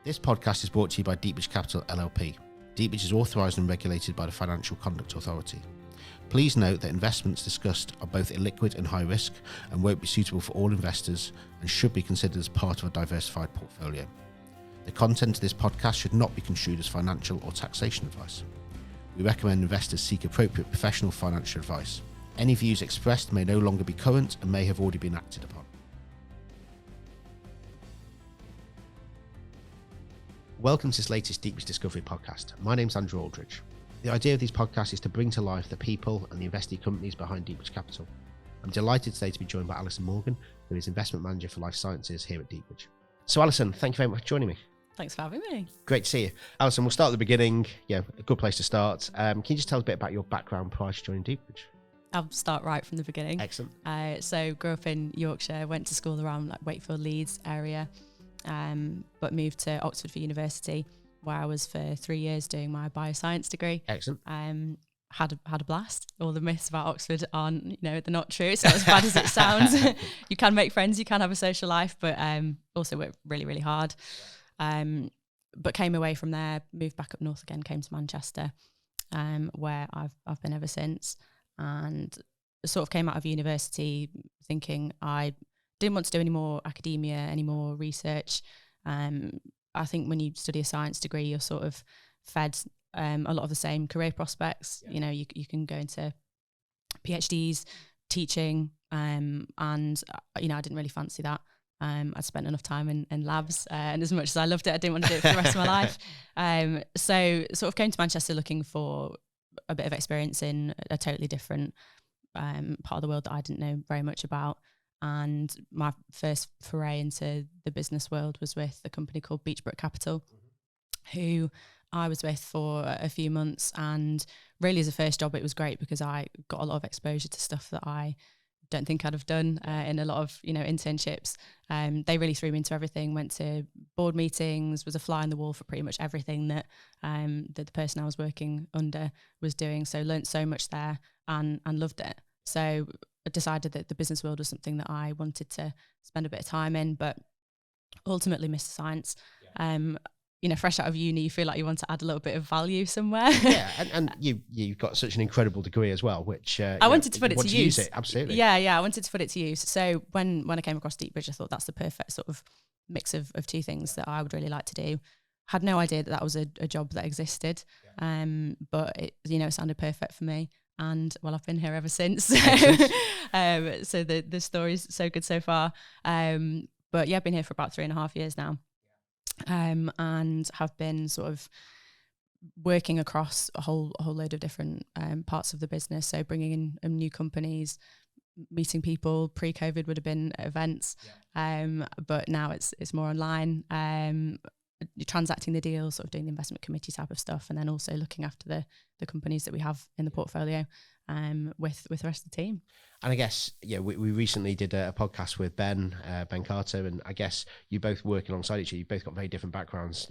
This podcast is brought to you by Deepbridge Capital LLP. Deepbridge is authorised and regulated by the Financial Conduct Authority. Please note that investments discussed are both illiquid and high risk and won't be suitable for all investors and should be considered as part of a diversified portfolio. The content of this podcast should not be construed as financial or taxation advice. We recommend investors seek appropriate professional financial advice. Any views expressed may no longer be current and may have already been acted upon. Welcome to this latest Deepbridge Discovery Podcast. My name's Andrew Aldridge. The idea of these podcasts is to bring to life the people and the investee companies behind Deepbridge Capital. I'm delighted today to be joined by Alison Maughan, who is Investment Manager for Life Sciences here at Deepbridge. So Alison, thank you very much for joining me. Thanks for having me. Great to see you. Alison, we'll start at the beginning. Yeah, a good place to start. Can you just tell us a bit about your background prior to joining Deepbridge? I'll start right from the beginning. Excellent. So grew up in Yorkshire, went to school around like Wakefield, Leeds area, but moved to Oxford for university, where I was for 3 years doing my bioscience degree. Excellent. Had a blast. All the myths about Oxford aren't, they're not true. It's not as bad as it sounds. You can make friends, you can have a social life, but also work really, really hard. But came away from there, moved back up north again, came to Manchester, where I've been ever since, and sort of came out of university thinking I didn't want to do any more academia, any more research. I think when you study a science degree, you're sort of fed a lot of the same career prospects. Yeah. You can go into PhDs, teaching, and I didn't really fancy that. I'd spent enough time in labs, and as much as I loved it, I didn't want to do it for the rest of my life. So sort of came to Manchester looking for a bit of experience in a totally different part of the world that I didn't know very much about. And my first foray into the business world was with a company called Deepbridge Capital, who I was with for a few months. And really as a first job, it was great because I got a lot of exposure to stuff that I don't think I'd have done in a lot of, internships. They really threw me into everything, went to board meetings, was a fly on the wall for pretty much everything that the person I was working under was doing. So learnt so much there and loved it. So I decided that the business world was something that I wanted to spend a bit of time in, but ultimately missed the science. Yeah. Fresh out of uni, you feel like you want to add a little bit of value somewhere. Yeah, and you've got such an incredible degree as well, which I wanted to put it to use. It, absolutely. Yeah, I wanted to put it to use. So when I came across Deepbridge, I thought that's the perfect sort of mix of two things that I would really like to do. Had no idea that was a job that existed, but it sounded perfect for me. And well, I've been here ever since. So the story's so good so far. But yeah, I've been here for about 3.5 years now. And have been sort of working across a whole load of different parts of the business. So bringing in new companies, meeting people. Pre-COVID would have been at events, but now it's more online. Transacting the deals, sort of doing the investment committee type of stuff, and then also looking after the companies that we have in the portfolio with the rest of the team. And I guess, we recently did a podcast with Ben Carter, and I guess you both work alongside each other. You've both got very different backgrounds.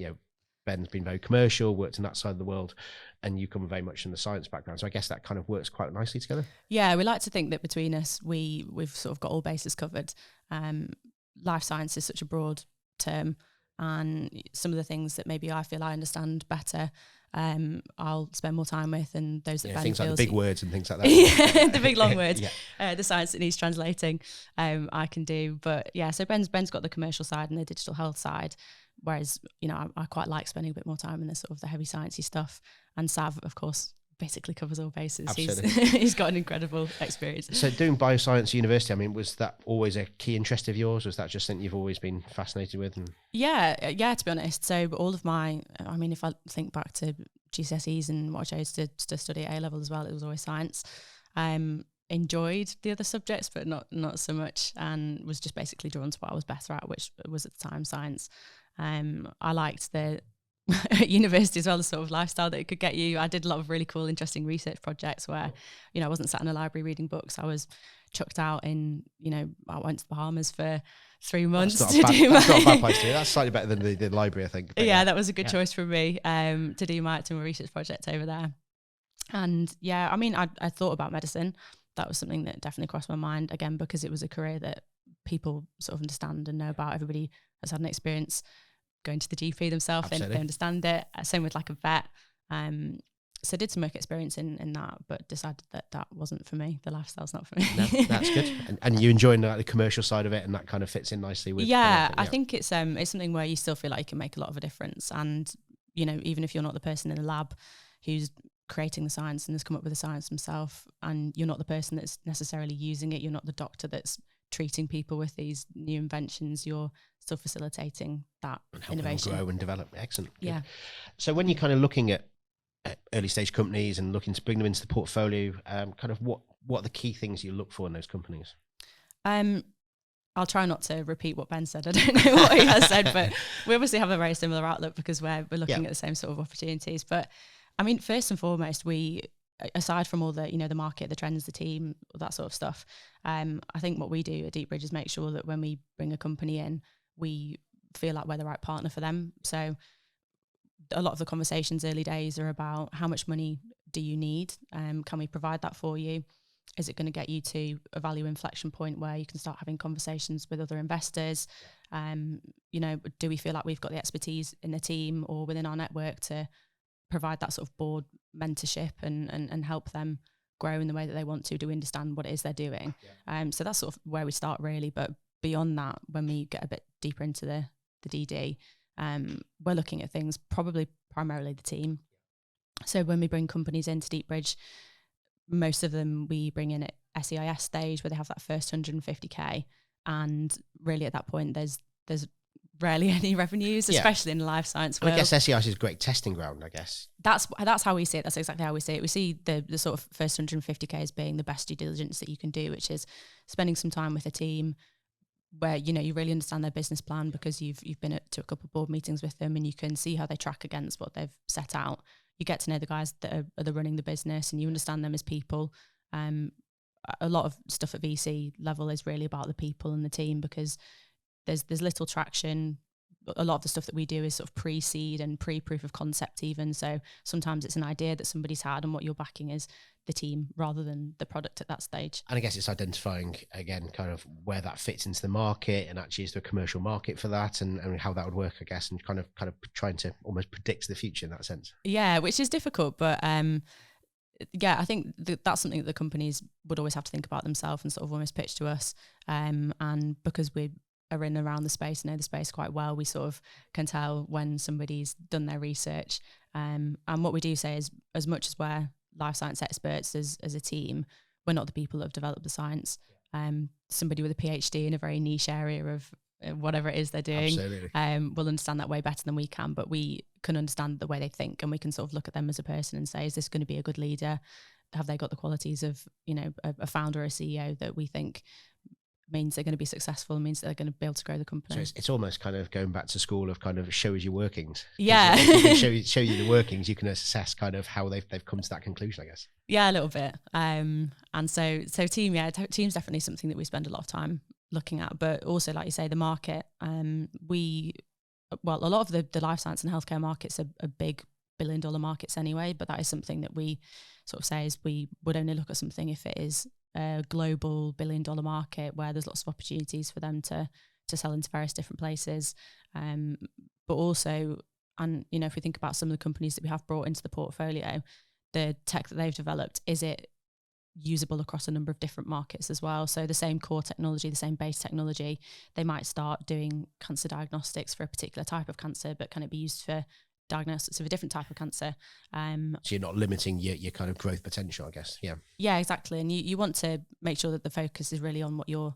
Ben's been very commercial, worked in that side of the world, and you come very much from the science background. So I guess that kind of works quite nicely together. Yeah, we like to think that between us, we've sort of got all bases covered. Life science is such a broad term, and some of the things that maybe I feel I understand better, I'll spend more time with, and those that Ben things feels like the big words and things like that. the big long words, the science that needs translating, I can do. But so Ben's got the commercial side and the digital health side, whereas I quite like spending a bit more time in the sort of the heavy sciencey stuff. And Sav, of course, basically covers all bases. He's got an incredible experience. So doing bioscience university, was that always a key interest of yours? Was that just something you've always been fascinated with? Yeah, to be honest. So all of my, if I think back to GCSEs and what I chose to study at A-level as well, it was always science. Enjoyed the other subjects, but not so much, and was just basically drawn to what I was better at, which was at the time science. I liked the at university as well, the sort of lifestyle that it could get you. I did a lot of really cool, interesting research projects where, I wasn't sat in a library reading books. I was chucked out in, I went to the Bahamas for 3 months that's not a bad place to be. That's slightly better than the library, I think. Yeah, that was a good choice for me to do my research project over there. And I thought about medicine. That was something that definitely crossed my mind, again, because it was a career that people sort of understand and know about. Everybody has had an experience going to the GP themselves, they understand it. Same with like a vet. So I did some work experience in that, but decided that wasn't for me. The lifestyle's not for me. No, that's good. And you enjoying the commercial side of it, and that kind of fits in nicely with. I think it's something where you still feel like you can make a lot of a difference. And even if you're not the person in the lab who's creating the science and has come up with the science himself, and you're not the person that's necessarily using it, you're not the doctor that's treating people with these new inventions, you're still facilitating that and innovation, grow and develop. Excellent. Good. Yeah. So when you're kind of looking at early stage companies and looking to bring them into the portfolio, kind of what are the key things you look for in those companies? I'll try not to repeat what Ben said. I don't know what he has said, but we obviously have a very similar outlook because we're looking at the same sort of opportunities. But I mean, first and foremost, we, aside from all the, the market, the trends, the team, all that sort of stuff, I think what we do at Deepbridge is make sure that when we bring a company in, we feel like we're the right partner for them. So a lot of the conversations early days are about how much money do you need? Can we provide that for you? Is it going to get you to a value inflection point where you can start having conversations with other investors? Do we feel like we've got the expertise in the team or within our network to provide that sort of board mentorship and help them grow in the way that they want to? Do we understand what it is they're doing? So that's sort of where we start really. But beyond that, when we get a bit deeper into the DD, we're looking at things, probably primarily the team. So when we bring companies into Deepbridge, most of them we bring in at SEIS stage where they have that first 150k, and really at that point there's rarely any revenues, especially in the life science world. I guess SEIS is a great testing ground, I guess. That's how we see it. That's exactly how we see it. We see the sort of first 150k as being the best due diligence that you can do, which is spending some time with a team where you really understand their business plan because you've been to a couple of board meetings with them and you can see how they track against what they've set out. You get to know the guys that are running the business and you understand them as people. A lot of stuff at VC level is really about the people and the team because there's little traction. A lot of the stuff that we do is sort of pre-seed and pre-proof of concept even. So sometimes it's an idea that somebody's had and what you're backing is the team rather than the product at that stage. And I guess it's identifying, again, kind of where that fits into the market and actually is there a commercial market for that and how that would work, I guess, and kind of trying to almost predict the future in that sense. Yeah, which is difficult, but I think that's something that the companies would always have to think about themselves and sort of almost pitch to us. And because we are in around the space, know the space quite well, we sort of can tell when somebody's done their research. And what we do say is, as much as we're life science experts as a team, we're not the people that have developed the science. Somebody with a PhD in a very niche area of whatever it is they're doing will understand that way better than we can, but we can understand the way they think and we can sort of look at them as a person and say, is this going to be a good leader? Have they got the qualities of a founder or a CEO that we think means they're going to be successful, means they're going to be able to grow the company? So it's almost kind of going back to school of kind of show us your workings. Yeah. If you can show you the workings, you can assess kind of how they've come to that conclusion, I guess. Yeah, a little bit. And so team's definitely something that we spend a lot of time looking at, but also, like you say, the market. A lot of the life science and healthcare markets are big $1 billion markets anyway, but that is something that we sort of say is we would only look at something if it is a global $1 billion market where there's lots of opportunities for them to sell into various different places. But also, and if we think about some of the companies that we have brought into the portfolio, the tech that they've developed, is it usable across a number of different markets as well? So the same core technology, the same base technology, they might start doing cancer diagnostics for a particular type of cancer, but can it be used for diagnosis of a different type of cancer? So you're not limiting your kind of growth potential, I guess. Yeah, exactly. And you want to make sure that the focus is really on what your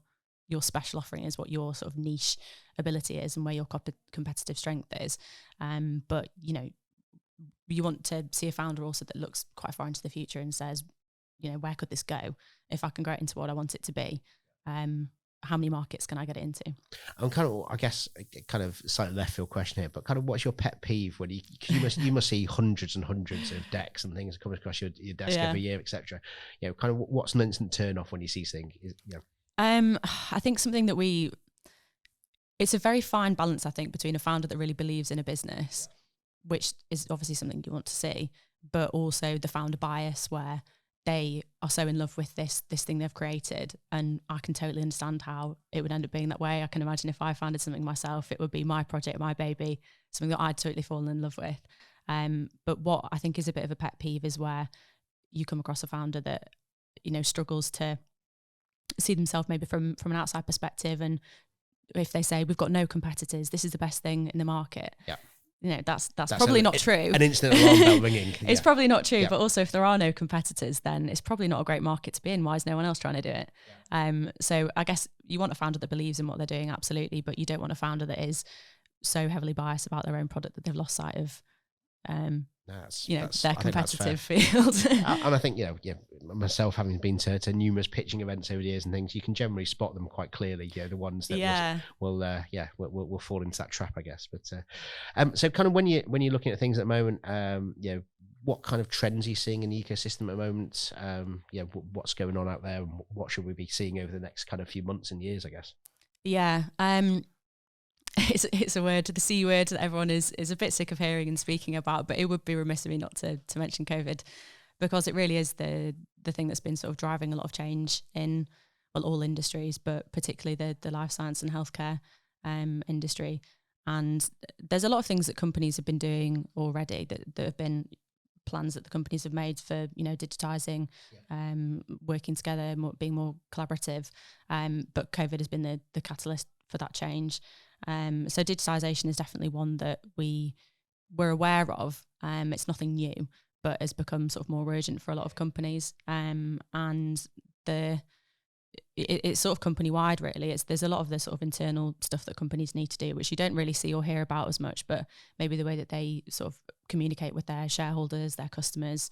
special offering is, what your sort of niche ability is and where your competitive strength is. But you want to see a founder also that looks quite far into the future and says, where could this go if I can grow it into what I want it to be? How many markets can I get it into? I'm kind of, I guess, kind of slightly left field question here, but kind of what's your pet peeve when you must see hundreds and hundreds of decks and things coming across your desk every year, etc. Kind of what's an instant turn off when you see things? I think something that it's a very fine balance, I think, between a founder that really believes in a business, which is obviously something you want to see, but also the founder bias where they are so in love with this thing they've created, and I can totally understand how it would end up being that way. I can imagine if I founded something myself, it would be my project, my baby, something that I'd totally fallen in love with. But what I think is a bit of a pet peeve is where you come across a founder that, you know, struggles to see themselves maybe from an outside perspective, and if they say we've got no competitors, this is the best thing in the market. Yeah. You know, that's probably not true. An instant alarm bell ringing. It's probably not true, but also if there are no competitors, then it's probably not a great market to be in. Why is no one else trying to do it? Yeah. So I guess you want a founder that believes in what they're doing, absolutely, but you don't want a founder that is so heavily biased about their own product that they've lost sight of their competitive field. And I think, you know, myself having been to numerous pitching events over the years and things, you can generally spot them quite clearly, you know, the ones that will fall into that trap, I guess. But so kind of when you're looking at things at the moment, you know, what kind of trends are you seeing in the ecosystem at the moment? You know, what's going on out there, and what should we be seeing over the next kind of few months and years, I guess? Yeah. It's a word, the C word, that everyone is a bit sick of hearing and speaking about, but it would be remiss of me not to mention COVID, because it really is the thing that's been sort of driving a lot of change in, well, all industries, but particularly the life science and healthcare industry. And there's a lot of things that companies have been doing already that have been plans that the companies have made for, you know, digitizing, working together, being more collaborative. But COVID has been the catalyst for that change. So digitalisation is definitely one that we're aware of. It's nothing new, but has become sort of more urgent for a lot of companies. And it's sort of company wide, really. There's a lot of the sort of internal stuff that companies need to do, which you don't really see or hear about as much, but maybe the way that they sort of communicate with their shareholders, their customers,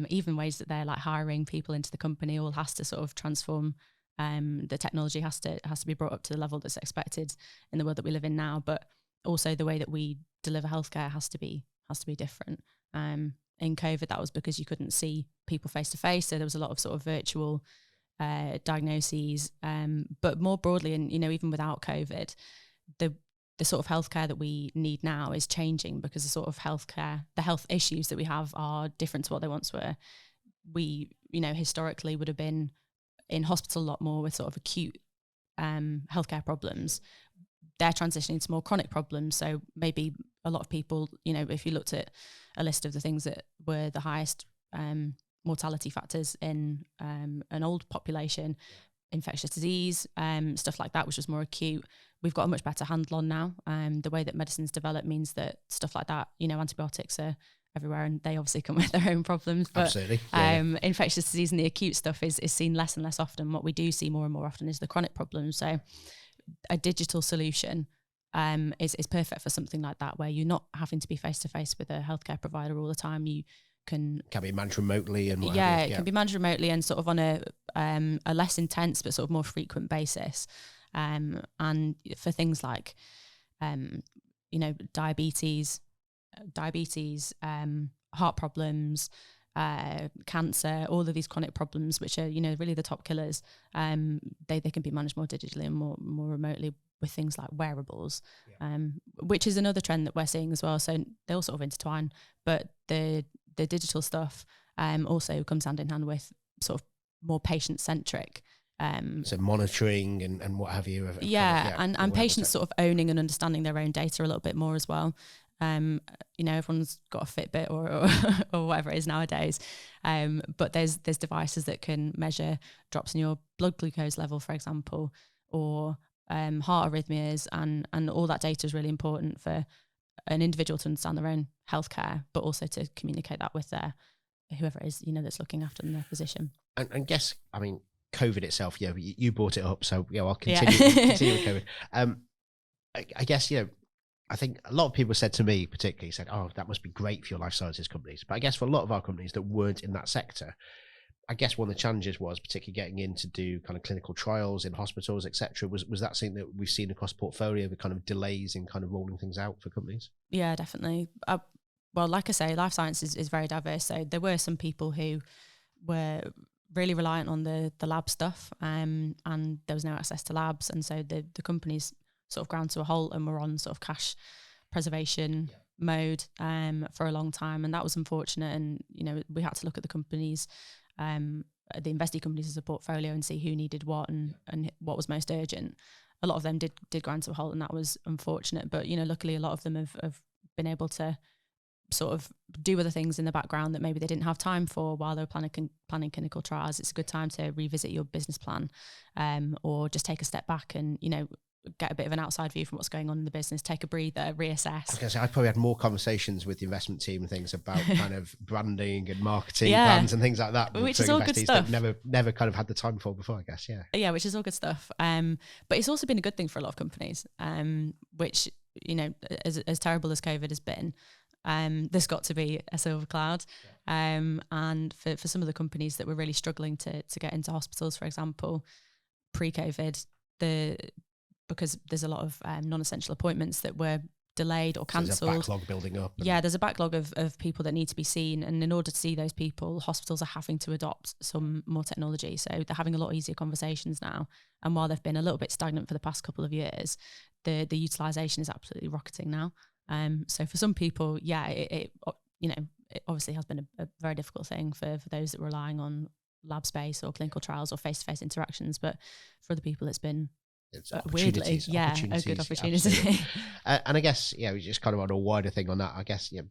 even ways that they're like hiring people into the company, all has to sort of transform. The technology has to be brought up to the level that's expected in the world that we live in now, but also the way that we deliver healthcare has to be different. In COVID, that was because you couldn't see people face to face, so there was a lot of sort of virtual diagnoses. But more broadly, and you know, even without COVID, the sort of healthcare that we need now is changing, because the sort of healthcare, the health issues that we have are different to what they once were. We, you know, historically would have been in hospital a lot more with sort of acute healthcare problems. They're transitioning to more chronic problems. So maybe a lot of people, you know, if you looked at a list of the things that were the highest mortality factors in an old population, infectious disease, stuff like that, which was more acute, we've got a much better handle on now. The way that medicine's developed means that stuff like that, you know, antibiotics are everywhere, and they obviously come with their own problems. But absolutely. Infectious disease and the acute stuff is seen less and less often. What we do see more and more often is the chronic problems. So a digital solution is perfect for something like that, where you're not having to be face to face with a healthcare provider all the time. You can be managed remotely, and it can be managed remotely and sort of on a less intense but sort of more frequent basis. And for things like you know, diabetes, heart problems, cancer, all of these chronic problems, which are, you know, really the top killers, they can be managed more digitally and more remotely with things like wearables, which is another trend that we're seeing as well. So they all sort of intertwine, but the digital stuff also comes hand in hand with sort of more patient-centric. So monitoring and what have you. And patients sort of owning and understanding their own data a little bit more as well. You know, everyone's got a Fitbit or whatever it is nowadays. But there's devices that can measure drops in your blood glucose level, for example, or heart arrhythmias, and all that data is really important for an individual to understand their own healthcare, but also to communicate that with whoever it is, you know, that's looking after them, their physician. And guess, I mean, COVID itself, you brought it up, so I'll continue with COVID. I guess, you know, I think a lot of people said to me, particularly said, "Oh, that must be great for your life sciences companies." But I guess for a lot of our companies that weren't in that sector, I guess one of the challenges was particularly getting in to do kind of clinical trials in hospitals, etc. Was that something that we've seen across portfolio, the kind of delays in kind of rolling things out for companies? Yeah, definitely. Well, like I say, life sciences is very diverse. So there were some people who were really reliant on the lab stuff, and there was no access to labs, and so the companies sort of ground to a halt and were on sort of cash preservation mode for a long time, and that was unfortunate. And you know, we had to look at the companies the investee companies as a portfolio and see who needed what and what was most urgent. A lot of them did grind to a halt, and that was unfortunate. But, you know, luckily a lot of them have been able to sort of do other things in the background that maybe they didn't have time for while they were planning clinical trials. It's a good time to revisit your business plan, or just take a step back and, you know, get a bit of an outside view from what's going on in the business, take a breather, reassess. I was going to say, I probably had more conversations with the investment team and things about kind of branding and marketing Yeah. plans and things like that, Which for is all good investees stuff. that never kind of had the time for before, I guess. Yeah, which is all good stuff. But it's also been a good thing for a lot of companies, which, you know, as terrible as COVID has been, there's got to be a silver cloud. And for some of the companies that were really struggling to get into hospitals, for example, pre-COVID, because there's a lot of non-essential appointments that were delayed or cancelled. So there's a backlog building up. Yeah, there's a backlog of people that need to be seen. And in order to see those people, hospitals are having to adopt some more technology. So they're having a lot easier conversations now. And while they've been a little bit stagnant for the past couple of years, the utilisation is absolutely rocketing now. So for some people, yeah, it obviously has been a very difficult thing for those that were relying on lab space or clinical trials or face-to-face interactions. But for other people, it's been weirdly, a good opportunity. And I guess, you know, just kind of on a wider thing on that, I guess, you know,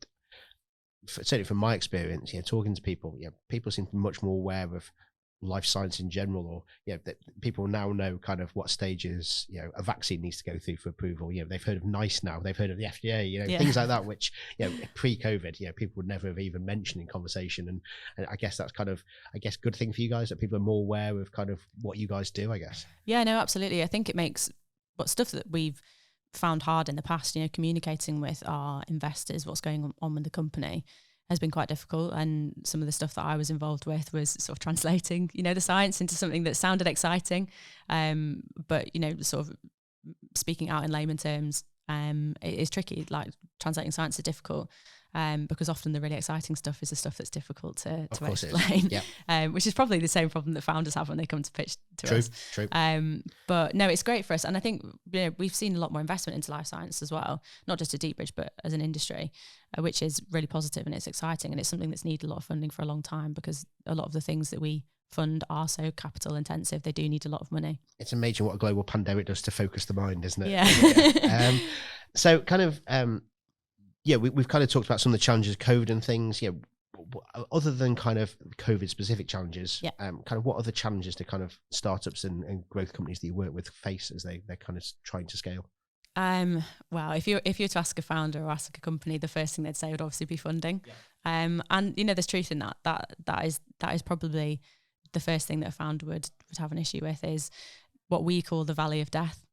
certainly from my experience, you know, talking to people, you know, people seem to be much more aware of life science in general, or, you know, that people now know kind of what stages, you know, a vaccine needs to go through for approval. You know, they've heard of NICE now, they've heard of the FDA, you know, things like that, which, you know, pre-COVID, you know, people would never have even mentioned in conversation. And I guess that's kind of, good thing for you guys, that people are more aware of kind of what you guys do, I guess. Yeah, no, absolutely. I think it makes stuff that we've found hard in the past, you know, communicating with our investors, what's going on with the company, has been quite difficult. And some of the stuff that I was involved with was sort of translating, you know, the science into something that sounded exciting, but, you know, sort of speaking out in layman terms, it is tricky. Like, translating science is difficult, because often the really exciting stuff is the stuff that's difficult to explain. Yeah. Which is probably the same problem that founders have when they come to pitch to us. True. But no, it's great for us. And I think, you know, we've seen a lot more investment into life science as well, not just at Deepbridge, but as an industry, which is really positive and it's exciting. And it's something that's needed a lot of funding for a long time, because a lot of the things that we fund are so capital intensive. They do need a lot of money. It's amazing what a global pandemic does to focus the mind, isn't it? Yeah. So kind of, we've kind of talked about some of the challenges of COVID and things. Yeah, other than kind of COVID specific challenges, kind of what other challenges do kind of startups and growth companies that you work with face as they're kind of trying to scale? Well, if you were to ask a founder or ask a company, the first thing they'd say would obviously be funding. And you know, there's truth in that is probably the first thing that a founder would have an issue with, is what we call the valley of death.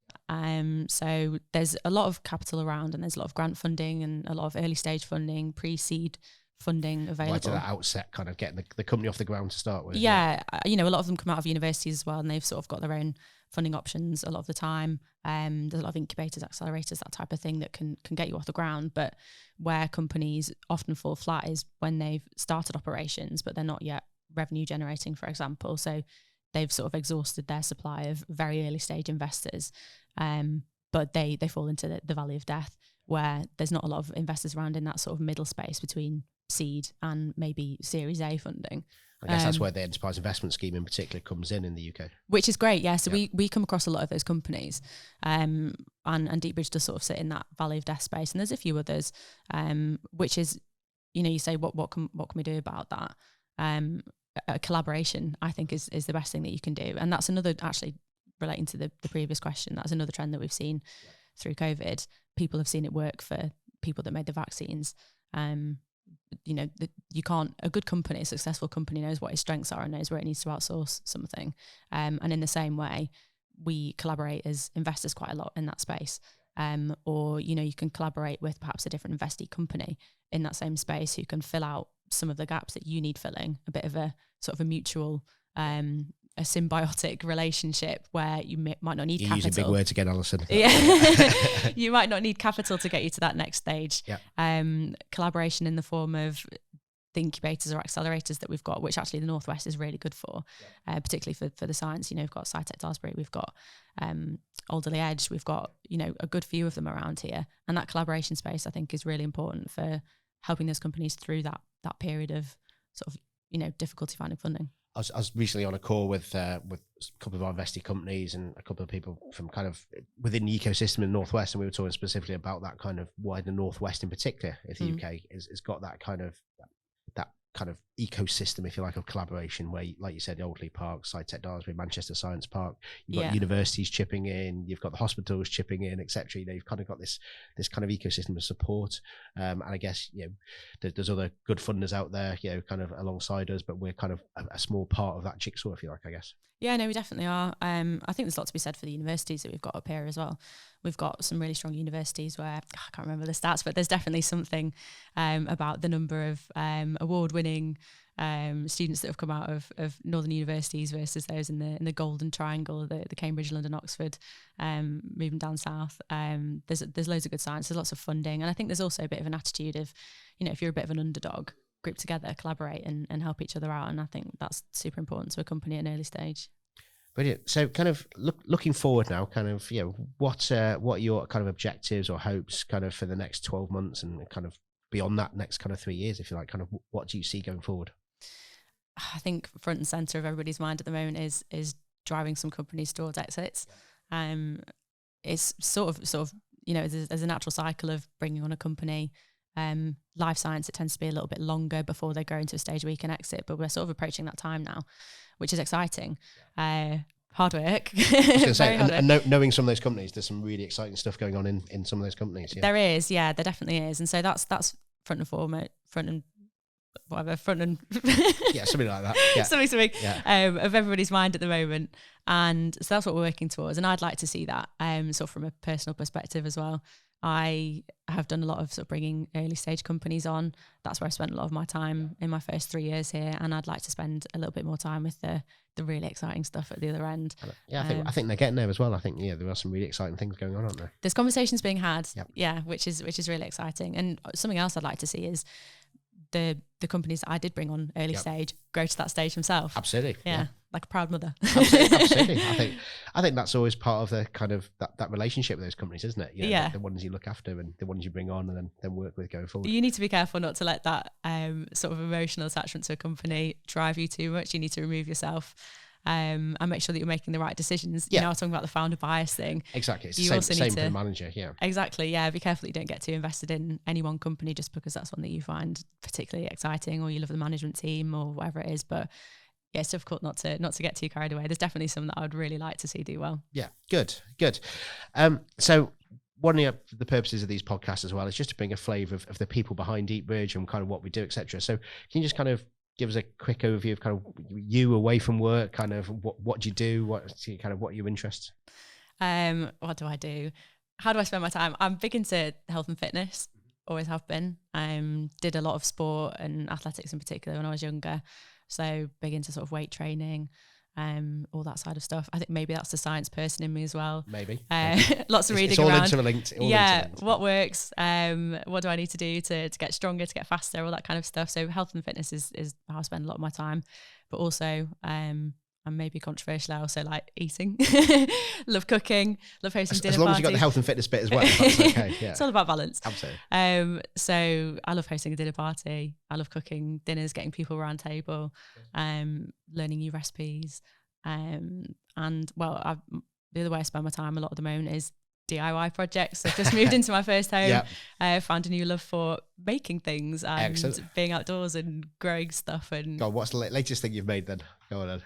So there's a lot of capital around, and there's a lot of grant funding and a lot of early stage funding, pre-seed funding available. Right at that outset, kind of getting the company off the ground to start with. Yeah, you know, a lot of them come out of universities as well, and they've sort of got their own funding options a lot of the time. There's a lot of incubators, accelerators, that type of thing that can get you off the ground. But where companies often fall flat is when they've started operations, but they're not yet revenue generating, for example. So they've sort of exhausted their supply of very early stage investors, but they fall into the valley of death, where there's not a lot of investors around in that sort of middle space between seed and maybe Series A funding. I guess that's where the enterprise investment scheme in particular comes in the UK. Which is great, yeah. So we come across a lot of those companies, and Deepbridge does sort of sit in that valley of death space. And there's a few others, which is, you know, you say what can we do about that? Collaboration, I think, is the best thing that you can do. And that's another, actually relating to the previous question, that's another trend that we've seen through COVID. People have seen it work for people that made the vaccines. You know, a good company, a successful company, knows what its strengths are and knows where it needs to outsource something. And in the same way, we collaborate as investors quite a lot in that space. Or, you know, you can collaborate with perhaps a different investee company in that same space who can fill out some of the gaps that you need filling, a bit of a sort of a mutual, a symbiotic relationship where you might not need capital. Using big words again, Alison. Yeah. You might not need capital to get you to that next stage. Yeah. Collaboration in the form of the incubators or accelerators that we've got, which actually the Northwest is really good for, particularly for the science. You know, we've got SciTech Dalsbury, we've got Alderley Edge, we've got, you know, a good few of them around here. And that collaboration space, I think, is really important for helping those companies through that period of sort of, you know, difficulty finding funding. I was recently on a call with a couple of our investee companies and a couple of people from kind of within the ecosystem in the Northwest, and we were talking specifically about that kind of why the Northwest in particular, if the UK has got that kind of ecosystem, if you like, of collaboration where, like you said, Oldley Park, SciTech Daresbury, Manchester Science Park, you've got universities chipping in, you've got the hospitals chipping in, etc. You've kind of got this kind of ecosystem of support, and I guess there's other good funders out there, kind of alongside us, but we're kind of a small part of that jigsaw, if you like, I guess. Yeah, no, we definitely are. I think there's a lot to be said for the universities that we've got up here as well. We've got some really strong universities where, I can't remember the stats, but there's definitely something about the number of award-winning students that have come out of northern universities versus those in the Golden Triangle, the Cambridge, London, Oxford, moving down south. There's loads of good science, there's lots of funding, and I think there's also a bit of an attitude of, if you're a bit of an underdog, group together, collaborate and help each other out. And I think that's super important to a company at an early stage. Brilliant. So kind of looking forward now, kind of, what are your kind of objectives or hopes kind of for the next 12 months and kind of beyond that next kind of 3 years, if you like, kind of what do you see going forward? I think front and center of everybody's mind at the moment is driving some companies towards exits. It's sort of, there's a natural cycle of bringing on a company. Life science, it tends to be a little bit longer before they grow into a stage where you can exit, but we're sort of approaching that time now, which is exciting. Hard work. I was going to say, and knowing some of those companies, there's some really exciting stuff going on in some of those companies. Yeah. There is, there definitely is. And so that's front and yeah, something like that. Yeah. something of everybody's mind at the moment. And so that's what we're working towards. And I'd like to see that sort of from a personal perspective as well. I have done a lot of sort of bringing early stage companies on. That's where I spent a lot of my time in my first 3 years here, and I'd like to spend a little bit more time with the really exciting stuff at the other end. Yeah, I think they're getting there as well. I think there are some really exciting things going on, aren't there? There's conversations being had, which is really exciting. And something else I'd like to see is the companies that I did bring on early stage grow to that stage themselves. Absolutely. Yeah. Like a proud mother. Absolutely. I think that's always part of the kind of that relationship with those companies, isn't it? The ones you look after and the ones you bring on and then work with going forward. You need to be careful not to let that sort of emotional attachment to a company drive you too much. You need to remove yourself and make sure that you're making the right decisions. I was talking about the founder bias thing. Exactly. It's the same for the manager. Yeah. Exactly. Yeah. Be careful that you don't get too invested in any one company just because that's one that you find particularly exciting or you love the management team or whatever it is. But yeah, it's difficult not to get too carried away. There's definitely some that I would really like to see do well. Yeah, good. So one of the purposes of these podcasts as well is just to bring a flavour of the people behind Deepbridge and kind of what we do, etc. So can you just kind of give us a quick overview of kind of you away from work, kind of what do you do, what are your interests? What do I do? How do I spend my time? I'm big into health and fitness, always have been. Did a lot of sport and athletics in particular when I was younger. So big into sort of weight training, all that side of stuff. I think maybe that's the science person in me as well. Maybe. Lots of reading it's all around. Interlinked. What works? What do I need to do to get stronger, to get faster, all that kind of stuff. So health and fitness is how I spend a lot of my time. But also, and maybe controversial, I also like eating. Love cooking, love hosting dinner parties. As long as you got the health and fitness bit as well, that's okay. Yeah. It's all about balance. Absolutely. So I love hosting a dinner party. I love cooking dinners, getting people around table, learning new recipes. And well, the other way I spend my time a lot at the moment is DIY projects. I've just moved into my first home. Found a new love for making things and being outdoors and growing stuff. And God, what's the latest thing you've made then? Go on then.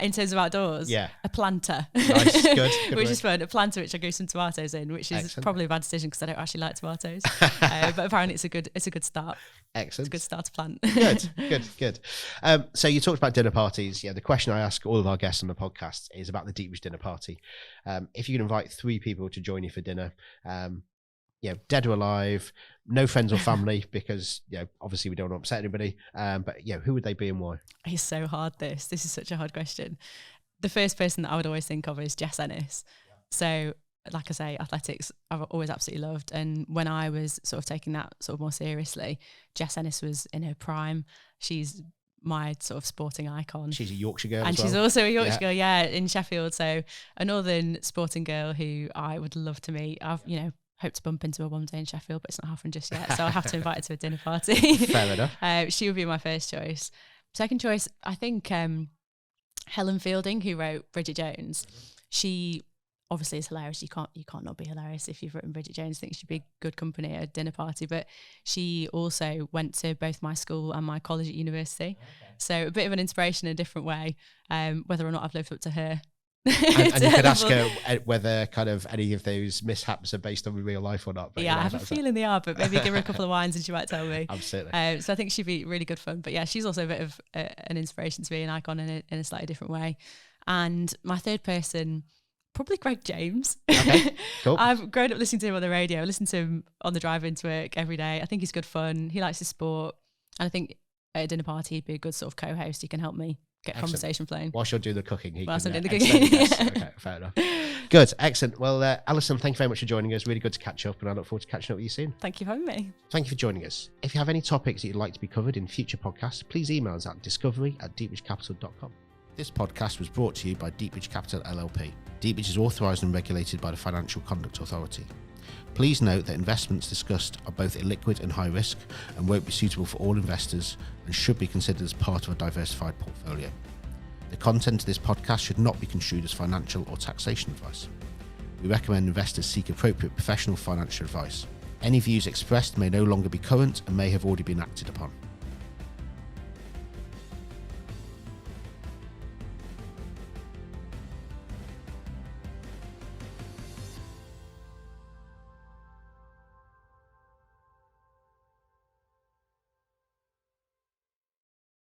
In terms of outdoors, a planter. Nice, good which is fun. A planter which I grew some tomatoes in, which is probably a bad decision because I don't actually like tomatoes. But apparently it's a good start. Excellent. It's a good start to plant. Good. So you talked about dinner parties. Yeah, the question I ask all of our guests on the podcast is about the Deepbridge dinner party. If you can invite 3 people to join you for dinner, dead or alive, no friends or family, because obviously we don't want to upset anybody. But who would they be and why? It's so hard. This is such a hard question. The first person that I would always think of is Jess Ennis. So, like I say, athletics I've always absolutely loved. And when I was sort of taking that sort of more seriously, Jess Ennis was in her prime. She's my sort of sporting icon. She's a Yorkshire girl and as well. She's also a Yorkshire girl, in Sheffield. So a northern sporting girl who I would love to meet. I've hope to bump into her one day in Sheffield, but it's not happened just yet. So I'll have to invite her to a dinner party. Fair enough. She would be my first choice. Second choice, I think Helen Fielding, who wrote Bridget Jones, she obviously is hilarious. You can't not be hilarious if you've written Bridget Jones. I think she'd be good company at a dinner party. But she also went to both my school and my college at university. Okay. So a bit of an inspiration in a different way, whether or not I've lived up to her. And you could ask her whether kind of any of those mishaps are based on real life or not. But yeah, I have a feeling they are, but maybe give her a couple of wines and she might tell me. Absolutely. So I think she'd be really good fun. But yeah, she's also a bit of an inspiration to me, an icon in a slightly different way. And my third person, probably Greg James. Okay, cool. I've grown up listening to him on the radio. I listen to him on the drive into work every day. I think he's good fun. He likes his sport. And I think at a dinner party, he'd be a good sort of co-host. He can help me get conversation flowing. Whilst you're doing the cooking, I'm doing the cooking. Yes. Okay, fair enough. Good, excellent. Well, Alison, thank you very much for joining us. Really good to catch up, and I look forward to catching up with you soon. Thank you for having me. Thank you for joining us. If you have any topics that you'd like to be covered in future podcasts, please email us at discovery@deepbridgecapital.com. This podcast was brought to you by Deepbridge Capital LLP. Deepbridge is authorised and regulated by the Financial Conduct Authority. Please note that investments discussed are both illiquid and high risk and won't be suitable for all investors and should be considered as part of a diversified portfolio. The content of this podcast should not be construed as financial or taxation advice. We recommend investors seek appropriate professional financial advice. Any views expressed may no longer be current and may have already been acted upon.